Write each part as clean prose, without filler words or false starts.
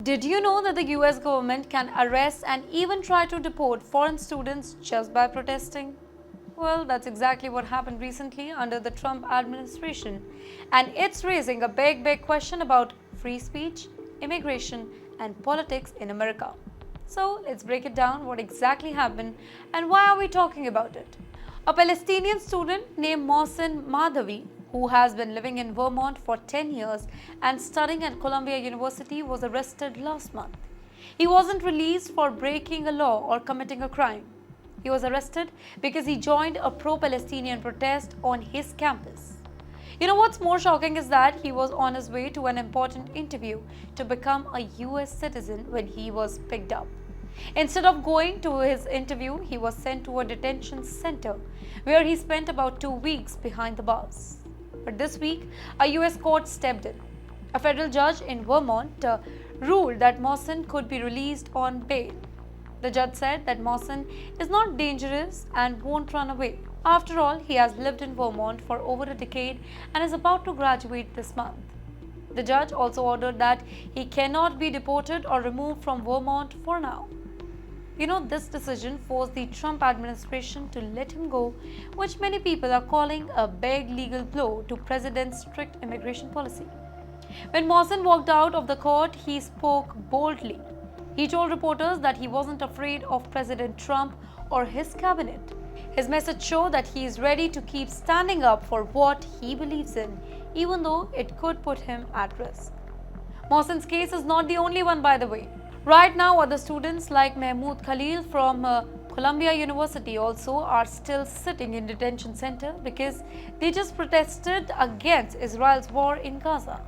Did you know that the US government can arrest and even try to deport foreign students just by protesting? Well, that's exactly what happened recently under the Trump administration, and it's raising a big question about free speech, immigration, and politics in America. So, let's break it down what exactly happened and why are we talking about it. A Palestinian student named Mohsen Madhavi, who has been living in Vermont for 10 years and studying at Columbia University, was arrested last month. He wasn't released for breaking a law or committing a crime. He was arrested because he joined a pro-Palestinian protest on his campus. You know what's more shocking is that he was on his way to an important interview to become a US citizen when he was picked up. Instead of going to his interview, he was sent to a detention center where he spent about 2 weeks behind the bars. But this week, a US court stepped in. A federal judge in Vermont ruled that Mohsen could be released on bail. The judge said that Mohsen is not dangerous and won't run away. After all, he has lived in Vermont for over a decade and is about to graduate this month. The judge also ordered that he cannot be deported or removed from Vermont for now. You know, this decision forced the Trump administration to let him go, which many people are calling a big legal blow to President's strict immigration policy. When Mohsen walked out of the court, he spoke boldly. He told reporters that he wasn't afraid of President Trump or his cabinet. His message showed that he is ready to keep standing up for what he believes in, even though it could put him at risk. Mohsen's case is not the only one, by the way. Right now, other students like Mahmoud Khalil from Columbia University also are still sitting in detention center because they just protested against Israel's war in Gaza.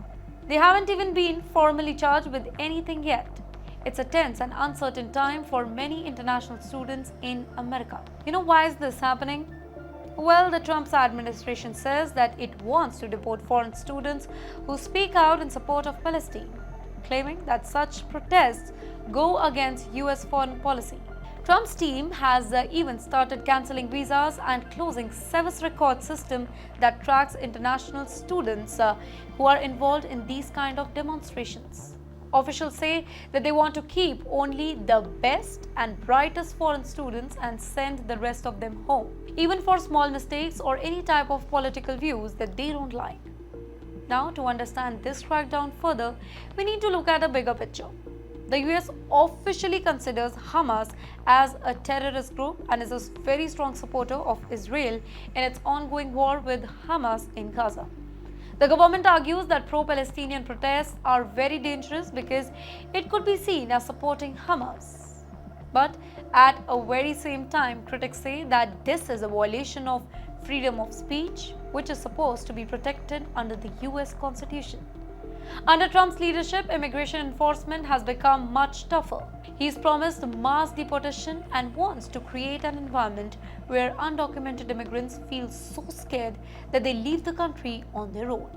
They haven't even been formally charged with anything yet. It's a tense and uncertain time for many international students in America. You know why is this happening? Well, the Trump administration says that it wants to deport foreign students who speak out in support of Palestine, claiming that such protests go against US foreign policy. Trump's team has even started cancelling visas and closing Sevis record system that tracks international students who are involved in these kind of demonstrations. Officials say that they want to keep only the best and brightest foreign students and send the rest of them home, even for small mistakes or any type of political views that they don't like. Now, to understand this crackdown further, we need to look at a bigger picture. The US officially considers Hamas as a terrorist group and is a very strong supporter of Israel in its ongoing war with Hamas in Gaza. The government argues that pro-Palestinian protests are very dangerous because it could be seen as supporting Hamas. But at a very same time, critics say that this is a violation of freedom of speech, which is supposed to be protected under the US Constitution. Under Trump's leadership, immigration enforcement has become much tougher. He's promised mass deportation and wants to create an environment where undocumented immigrants feel so scared that they leave the country on their own,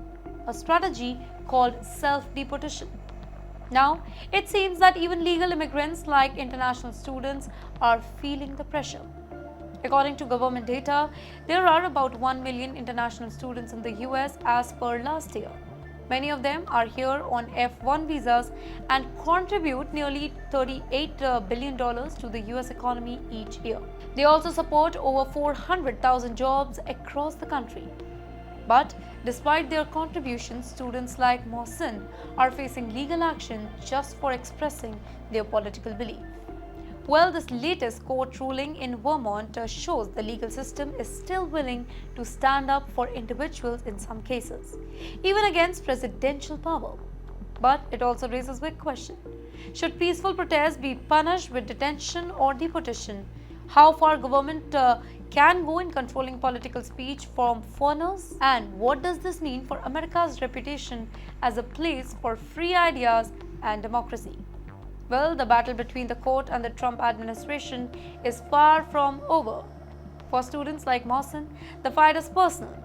a strategy called self-deportation. Now, it seems that even legal immigrants like international students are feeling the pressure. According to government data, there are about 1 million international students in the US as per last year. Many of them are here on F-1 visas and contribute nearly $38 billion to the US economy each year. They also support over 400,000 jobs across the country. But despite their contributions, students like Mohsen are facing legal action just for expressing their political belief. Well, this latest court ruling in Vermont shows the legal system is still willing to stand up for individuals in some cases, even against presidential power. But it also raises a big question. Should peaceful protests be punished with detention or deportation? How far government can go in controlling political speech from foreigners? And what does this mean for America's reputation as a place for free ideas and democracy? Well, the battle between the court and the Trump administration is far from over. For students like Mohsen, the fight is personal.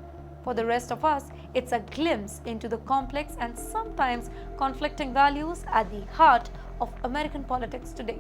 For the rest of us, it's a glimpse into the complex and sometimes conflicting values at the heart of American politics today.